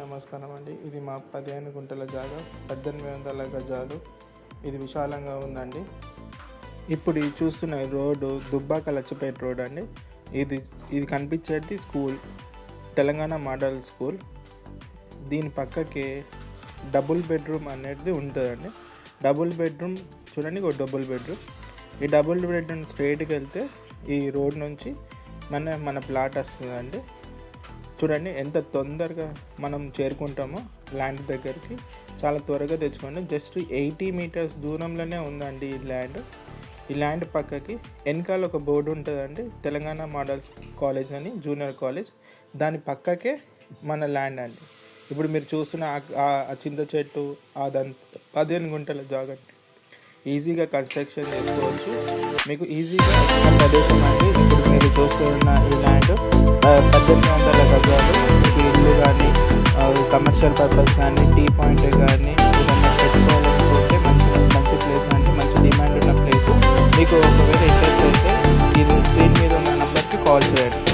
నమస్కారం అండి. ఇది మా 15 గుంటల జాగా, 1800 గజాలు. ఇది విశాలంగా ఉందండి. ఇప్పుడు ఇది చూస్తున్న రోడ్డు దుబ్బాక లచ్చిపేట రోడ్ అండి. ఇది కనిపించేది స్కూల్, తెలంగాణ మోడల్ స్కూల్. దీని పక్కకి డబుల్ బెడ్రూమ్ అనేది ఉంటుందండి. డబుల్ బెడ్రూమ్ చూడండి, ఒక డబుల్ బెడ్రూమ్. ఈ డబుల్ బెడ్రూమ్ స్ట్రైట్కి వెళ్తే ఈ రోడ్ నుంచి మన ప్లాట్ వస్తుందండి. చూడండి ఎంత తొందరగా మనం చేరుకుంటామో ల్యాండ్ దగ్గరికి. చాలా త్వరగా తెచ్చుకోండి. జస్ట్ 80 మీటర్స్ దూరంలోనే ఉందండి ఈ ల్యాండ్ పక్కకి. వెనకాల ఒక బోర్డు ఉంటుందండి, తెలంగాణ మోడల్స్ కాలేజ్ అని, జూనియర్ కాలేజ్. దాని పక్కకే మన ల్యాండ్ అండి. ఇప్పుడు మీరు చూస్తున్న ఆ చింత చెట్టు, అదంతా 15 గుంటల జాగా. ఈజీగా కన్స్ట్రక్షన్ చేసుకోవచ్చు. మీకు ఈజీగా ప్రదేశం అండి. ఇప్పుడు మీరు చూస్తున్న ఈ ల్యాండ్ 1800 గజాలు. మీకు ఇల్లు కానీ, కమర్షియల్ పర్పస్ కానీ, టీ పాయింట్ కానీ ఏదైనా పెట్టుకోవాలనుకుంటే మంచి ప్లేస్ అండి. మంచి డిమాండ్ ఉన్న ప్లేస్. మీకు ఒకవేళ ఇంట్రెస్ట్ అయితే ఈ స్క్రీన్ మీద ఉన్న నెంబర్కి కాల్ చేయండి.